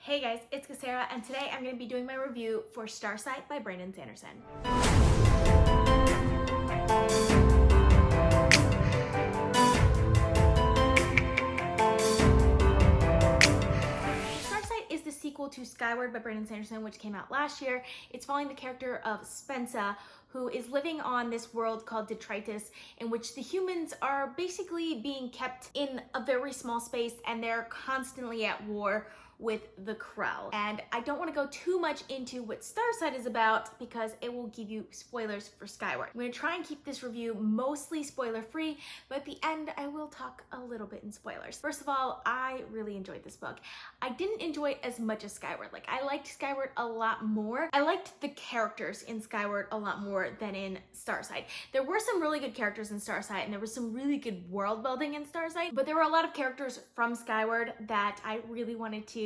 Hey guys, it's Kesara, and today I'm going to be doing my review for Starsight by Sanderson. Starsight is the sequel to Skyward by Sanderson, which came out last year. It's following the character of Spencer, who is living on this world called Detritus, in which the humans are basically being kept in a very small space and they're constantly at war with the Krell. And I don't want to go too much into what Starsight is about because it will give you spoilers for Skyward. I'm going to try and keep this review mostly spoiler free, but at the end I will talk a little bit in spoilers. First of all, I really enjoyed this book. I didn't enjoy it as much as Skyward. Like, I liked Skyward a lot more. I liked the characters in Skyward a lot more than in Starsight. There were some really good characters in Starsight and there was some really good world building in Starsight, but there were a lot of characters from Skyward that I really wanted to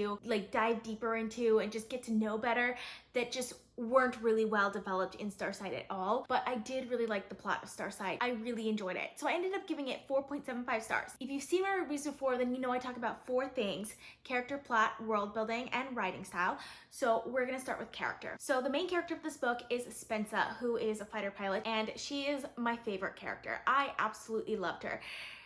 dive deeper into and just get to know better that just weren't really well developed in Starsight at all. But I did really like the plot of Starsight. I really enjoyed it. So I ended up giving it 4.75 stars. If you've seen my reviews before, then you know I talk about 4 things: character, plot, world building, and writing style. So we're gonna start with character. So the main character of this book is Spencer, who is a fighter pilot, and she is my favorite character. I absolutely loved her.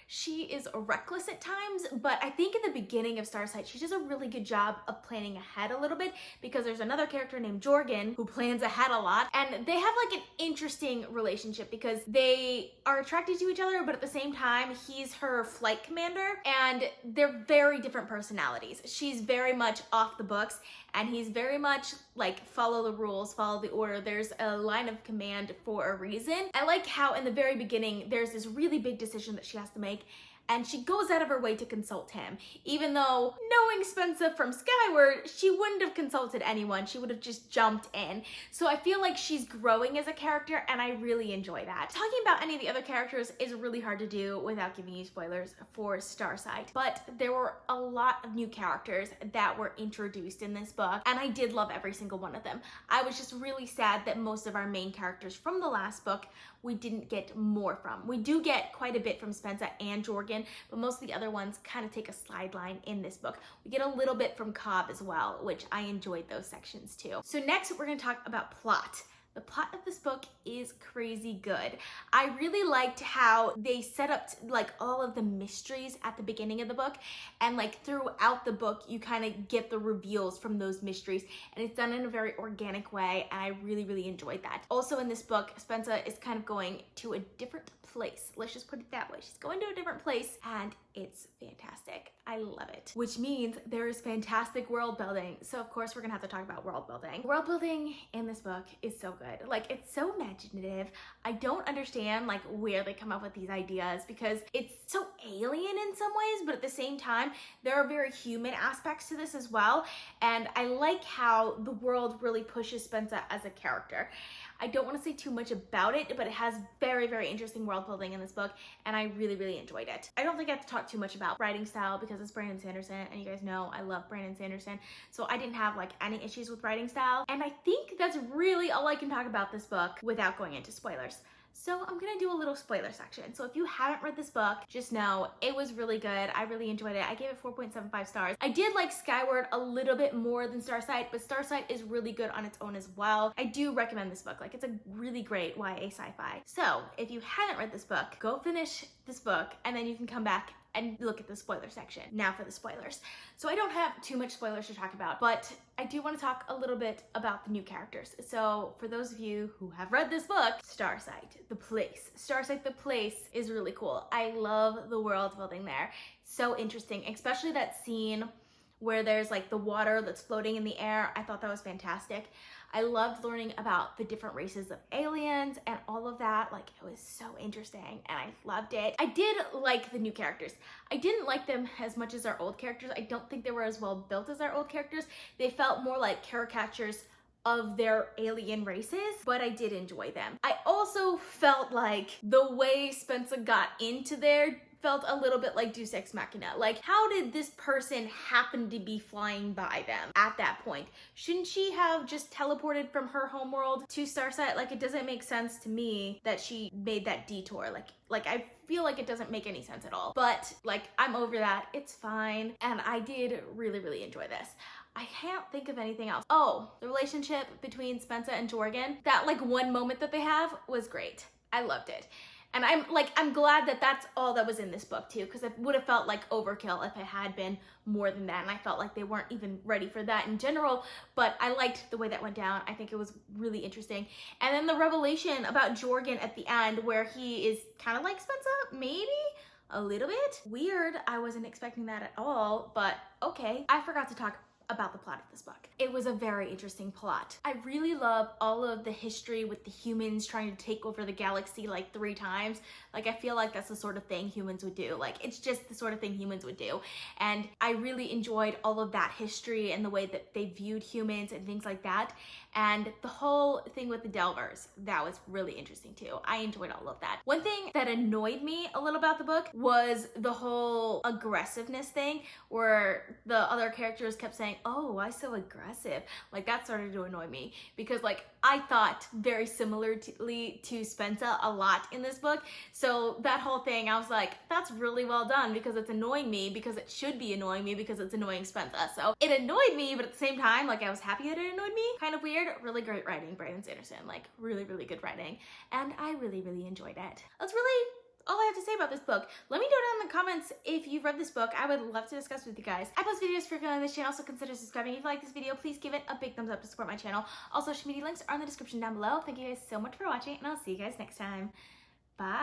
She is reckless at times, but I think in the beginning of Starsight, she does a really good job of planning ahead a little bit, because there's another character named Jorgen who plans ahead a lot, and they have like an interesting relationship because they are attracted to each other, but at the same time, he's her flight commander, and they're very different personalities. She's very much off the books, and he's very much like follow the rules, follow the order. There's a line of command for a reason. I like how in the very beginning, there's this really big decision that she has to make, and she goes out of her way to consult him. Even though, knowing Spencer from Skyward, she wouldn't have consulted anyone. She would have just jumped in. So I feel like she's growing as a character, and I really enjoy that. Talking about any of the other characters is really hard to do without giving you spoilers for Starsight. But there were a lot of new characters that were introduced in this book, and I did love every single one of them. I was just really sad that most of our main characters from the last book we didn't get more from. We do get quite a bit from Spencer and Jorgen, but most of the other ones kind of take a sideline in this book. We get a little bit from Cobb as well, which I enjoyed those sections too. So next we're gonna talk about plot. The plot of this book is crazy good. I really liked how they set up like all of the mysteries at the beginning of the book, and like throughout the book you kind of get the reveals from those mysteries, and it's done in a very organic way, and I really enjoyed that. Also in this book, Spencer is kind of going to a different place. Let's just put it that way. She's going to a different place, and it's fantastic. I love it. Which means there is fantastic world building. So of course we're gonna have to talk about world building. World building in this book is so good. Like, it's so imaginative. I don't understand like where they come up with these ideas, because it's so alien in some ways, but at the same time, there are very human aspects to this as well. And I like how the world really pushes Spencer as a character. I don't want to say too much about it, but it has very interesting world building in this book, and I really enjoyed it. I don't think I have to talk too much about writing style because it's Sanderson, and you guys know I love Sanderson, so I didn't have like any issues with writing style. And I think that's really all I can talk about this book without going into spoilers. So I'm gonna do a little spoiler section. So if you haven't read this book, just know it was really good. I really enjoyed it. I gave it 4.75 stars. I did like Skyward a little bit more than Starsight, but Starsight is really good on its own as well. I do recommend this book. Like, it's a really great YA sci-fi. So if you haven't read this book, go finish this book, and then you can come back and look at the spoiler section. Now for the spoilers. So I don't have too much spoilers to talk about, but I do want to talk a little bit about the new characters. So for those of you who have read this book, Starsight, the place. Starsight, the place is really cool. I love the world building there. It's so interesting, especially that scene where there's like the water that's floating in the air. I thought that was fantastic. I loved learning about the different races of aliens and all of that. Like, it was so interesting and I loved it. I did like the new characters. I didn't like them as much as our old characters. I don't think they were as well built as our old characters. They felt more like caricatures of their alien races, but I did enjoy them. I also felt like the way Spencer got into there felt a little bit like Deus Ex Machina. Like, how did this person happen to be flying by them at that point? Shouldn't she have just teleported from her homeworld to Starsight? Like, it doesn't make sense to me that she made that detour. Like I feel like it doesn't make any sense at all. But like, I'm over that. It's fine. And I did really enjoy this. I can't think of anything else. Oh, the relationship between Spensa and Jorgen. That like one moment that they have was great. I loved it. And I'm glad that that's all that was in this book too, because it would have felt like overkill if it had been more than that. And I felt like they weren't even ready for that in general, but I liked the way that went down. I think it was really interesting. And then the revelation about Jorgen at the end, where he is kind of like Spensa, maybe? A little bit weird. I wasn't expecting that at all, but okay. I forgot to talk about the plot of this book. It was a very interesting plot. I really love all of the history with the humans trying to take over the galaxy like 3 times. Like, I feel like that's the sort of thing humans would do. Like, it's just the sort of thing humans would do. And I really enjoyed all of that history and the way that they viewed humans and things like that. And the whole thing with the Delvers, that was really interesting too. I enjoyed all of that. One thing that annoyed me a little about the book was the whole aggressiveness thing, where the other characters kept saying, oh, why so aggressive? Like, that started to annoy me, because like I thought very similarly to Spensa a lot in this book. So that whole thing, I was like, that's really well done, because it's annoying me, because it should be annoying me, because it's annoying Spensa. So it annoyed me, but at the same time, like, I was happy that it annoyed me. Kind of weird. Really great writing, Brandon Sanderson. Like, really, really good writing. And I really, really enjoyed it. That's really all I have to say about this book. Let me know down in the comments if you've read this book. I would love to discuss with you guys. I post videos frequently on this channel, so consider subscribing. If you like this video, please give it a big thumbs up to support my channel. All social media links are in the description down below. Thank you guys so much for watching, and I'll see you guys next time. Bye.